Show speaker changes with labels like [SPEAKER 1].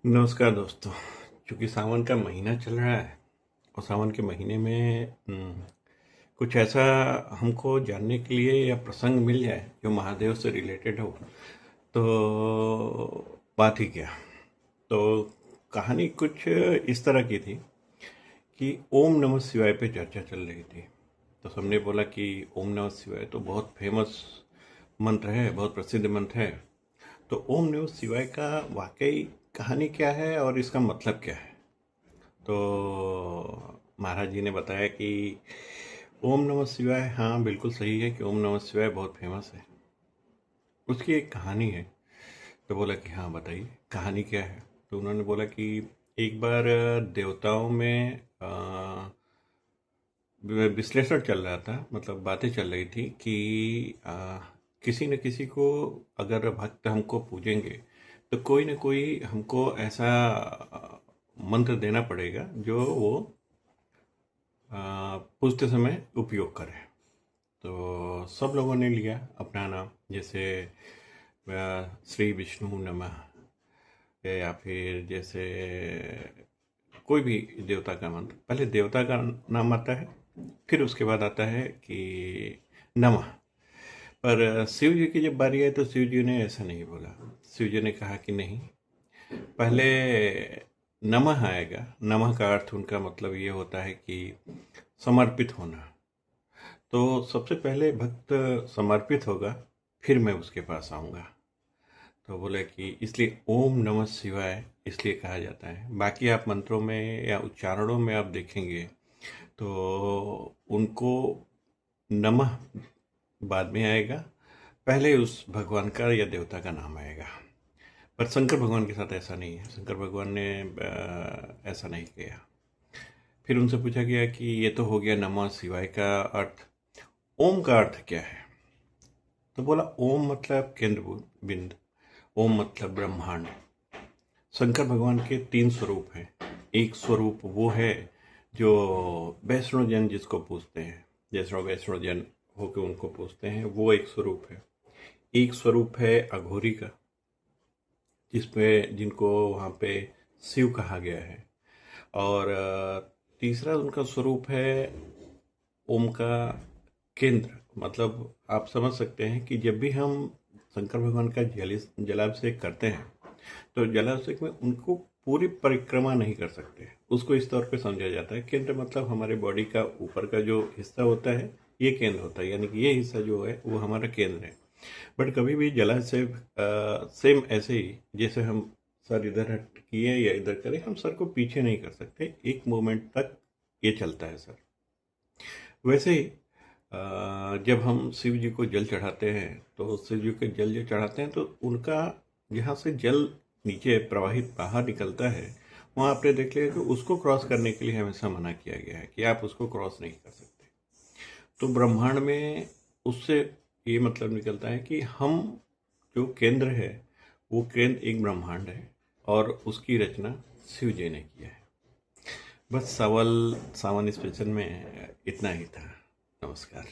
[SPEAKER 1] नमस्कार दोस्तों। चूँकि सावन का महीना चल रहा है और सावन के महीने में कुछ ऐसा हमको जानने के लिए या प्रसंग मिल जाए जो महादेव से रिलेटेड हो तो बात ही क्या। तो कहानी कुछ इस तरह की थी कि ओम नमः शिवाय पे चर्चा चल रही थी। तो सबने बोला कि ओम नमः शिवाय तो बहुत फेमस मंत्र है, बहुत प्रसिद्ध मंत्र है। तो ओम नमः शिवाय का वाकई कहानी क्या है और इसका मतलब क्या है। तो महाराज जी ने बताया कि ओम नमः शिवाय, हाँ बिल्कुल सही है कि ओम नमः शिवाय बहुत फेमस है, उसकी एक कहानी है। तो बोला कि हाँ बताइए कहानी क्या है। तो उन्होंने बोला कि एक बार देवताओं में विश्लेषण चल रहा था, मतलब बातें चल रही थी कि किसी न किसी को अगर भक्त हमको पूजेंगे तो कोई न कोई हमको ऐसा मंत्र देना पड़ेगा जो वो पूजते समय उपयोग करें। तो सब लोगों ने लिया अपना नाम, जैसे श्री विष्णु नमः, या फिर जैसे कोई भी देवता का मंत्र। पहले देवता का नाम आता है, फिर उसके बाद आता है कि नमः। पर शिव जी की जब बारी आई तो शिव जी ने ऐसा नहीं बोला। शिव जी ने कहा कि नहीं, पहले नमः आएगा। नमः का अर्थ उनका मतलब ये होता है कि समर्पित होना। तो सबसे पहले भक्त समर्पित होगा, फिर मैं उसके पास आऊँगा। तो बोले कि इसलिए ओम नमः शिवाय इसलिए कहा जाता है। बाकी आप मंत्रों में या उच्चारणों में आप देखेंगे तो उनको नमः बाद में आएगा, पहले उस भगवान का या देवता का नाम आएगा। पर शंकर भगवान के साथ ऐसा नहीं है। शंकर भगवान ने ऐसा नहीं किया। फिर उनसे पूछा गया कि ये तो हो गया नमः शिवाय का अर्थ, ओम का अर्थ क्या है। तो बोला ओम मतलब केंद्र बिंद, ओम मतलब ब्रह्मांड। शंकर भगवान के तीन स्वरूप हैं। एक स्वरूप वो है जो वैष्णो जन जिसको पूछते हैं, जैसे वैष्णो जन होकर उनको पूछते हैं, वो एक स्वरूप है। एक स्वरूप है अघोरी का, जिसमें जिनको वहाँ पे शिव कहा गया है। और तीसरा उनका स्वरूप है ओम का केंद्र। मतलब आप समझ सकते हैं कि जब भी हम शंकर भगवान का जलाभिषेक करते हैं तो जलाभिषेक में उनको पूरी परिक्रमा नहीं कर सकते। उसको इस तौर पे समझा जाता है, केंद्र मतलब हमारे बॉडी का ऊपर का जो हिस्सा होता है ये केंद्र होता है, यानी कि ये हिस्सा जो है वो हमारा केंद्र है। बट कभी भी जलाभिषेक सेम ऐसे ही जैसे हम सर इधर हट किए या इधर करें, हम सर को पीछे नहीं कर सकते, एक मोमेंट तक ये चलता है सर। वैसे ही जब हम शिव जी को जल चढ़ाते हैं तो शिव जी को जल जो चढ़ाते हैं तो उनका जहाँ से जल नीचे प्रवाहित बाहर निकलता है, वहाँ आपने देख लिया कि उसको क्रॉस करने के लिए हमेशा मना किया गया है कि आप उसको क्रॉस नहीं कर सकते। तो ब्रह्मांड में उससे ये मतलब निकलता है कि हम जो केंद्र है वो केंद्र एक ब्रह्मांड है और उसकी रचना शिव जी ने किया है। बस सवाल सावन स्पेशल में इतना ही था। नमस्कार।